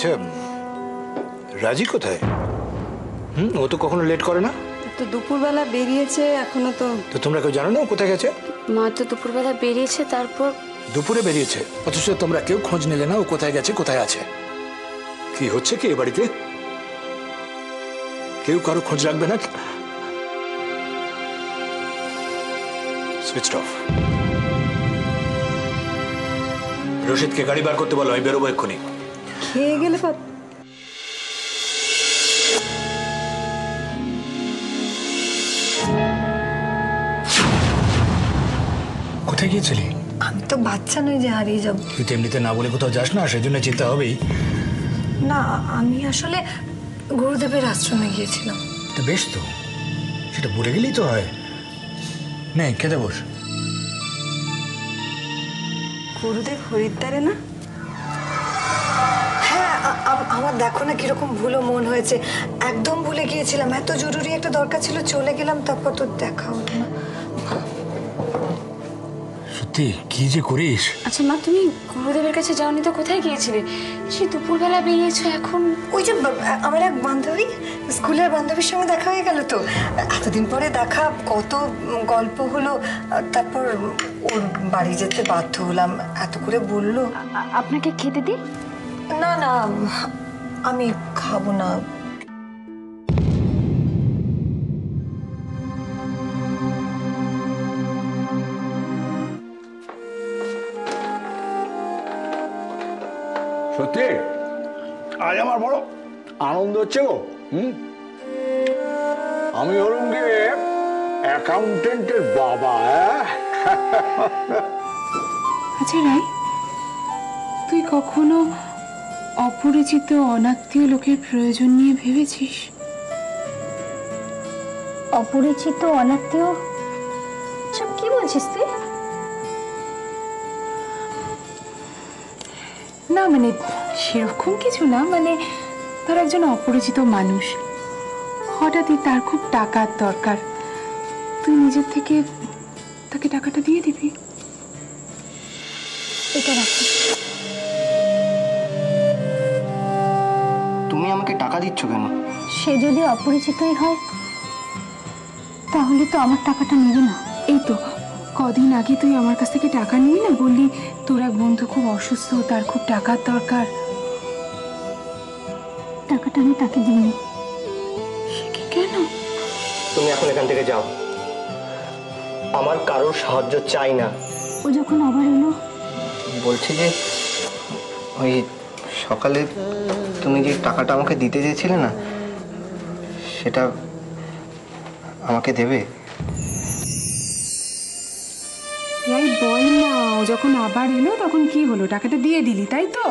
আচ্ছা, রাজি কোথায়? ও তো কখনো লেট করে না। তো দুপুরবেলা বেরিয়েছে, এখনো তো। তো তোমরা কেউ জানো না ও কোথায় গেছে? মা তো দুপুরবেলা বেরিয়েছে, তারপর দুপুরে বেরিয়েছে, অথচ তোমরা কেউ খোঁজ নিলে না ও কোথায় গেছে, কোথায় আছে। কি হচ্ছে কি এ বাড়িতে? কেউ কারো খোঁজ রাখবে না? Switch off. রশিদকে গাড়ি বার করতে বলো, আমি বেরোবো এক্ষুনি। খেয়ে গেলে কোথায় গিয়েছিলি? আমি তো বাচ্চা নই যে হারিয়ে যাব। তুই তো এমনিতে না বলে কোথাও যাস না, সেই জন্য চিন্তা হবেই। না, আমি আসলে গুরুদেবের আশ্রমে গিয়েছিলাম। তো বেশ, তো সেটা ভুলে গেলেই তো হয়। নে খেতে বস। গুরুদেব হরিদ্বারে না? হ্যাঁ, আমার দেখো না কিরকম ভুলো মন হয়েছে। একদম ভুলে গিয়েছিলাম, এত জরুরি একটা দরকার ছিল, চলে গেলাম, তারপর তো দেখা হলো না। সত্যি কি যে করিস? আচ্ছা মা, তুমি গুরুদেবের কাছে যাওনি তো কোথায় গিয়েছিলে? সে দুপুরবেলা বেরিয়েছো, এখন? ওই যে আমার এক বান্ধবী, স্কুলের বান্ধবীর সঙ্গে দেখা হয়ে গেল তো। এতদিন পরে দেখা, কত গল্প হলো, তারপর ওর বাড়ি যেতে বাধ্য হলাম, এত করে বললো। আপনাকে খেতে দিই? না না, আমি খাবো না। সত্যি আজ আমার বড় আনন্দ হচ্ছে গো। আমি হলাম গিয়ে অ্যাকাউন্টেন্টের বাবা। আচ্ছা রাই, তুই কখনো অপরিচিত অনাত্মীয় লোকের প্রয়োজন নিয়ে ভেবেছিস? অপরিচিত অনাত্মীয়? সব কি বলছিস তুই? না মানে সেরকম কিছু না, মানে ধর একজন অপরিচিত মানুষ, হঠাৎই তার খুব টাকার দরকার, তুই নিজের থেকে তাকে টাকাটা দিয়ে দিবি। এটা রাখি। তুমি আমাকে টাকা দিচ্ছ কেন? সে যদি অপরিচিতই হয় তাহলে তো আমার টাকাটা নেবে না। এই তো কদিন আগে তুই আমার কাছ থেকে টাকা নিয়ে না বললি তোর এক বন্ধু খুব অসুস্থ, তার খুব টাকার দরকার। টাকাটা আমি তাকে দিইনি। সে কি কেন? তুমি এখন এখান থেকে যাও, আমার কারোর সাহায্য চাই না। ও যখন আবার এলো, বলছি যে ওই সকালে তুমি যে টাকাটা আমাকে দিতে চেয়েছিলে না, সেটা আমাকে দেবে? এই বল না, ও যখন আবার এলো তখন কি হলো, টাকাটা দিয়ে দিলি তাই তো?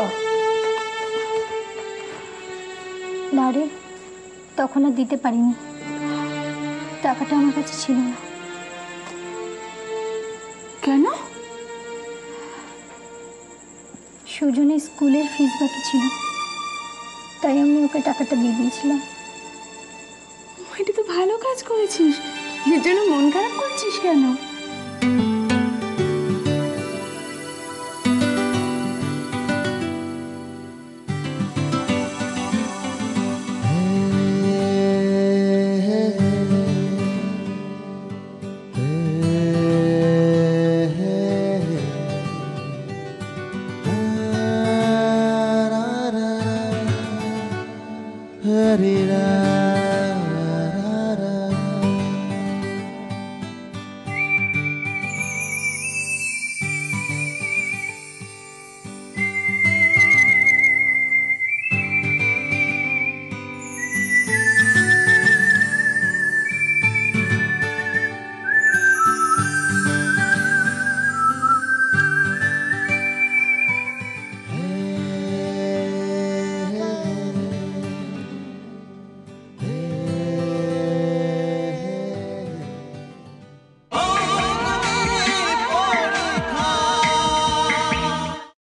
না রে, তখন আর দিতে পারিনি, টাকাটা আমার কাছে ছিল না। কেন? সুজনের স্কুলের ফিস বাকি ছিল, তাই আমি ওকে টাকাটা দিয়ে দিয়েছিলাম। এটা তো ভালো কাজ করেছিস, এর জন্য মন খারাপ করছিস কেন?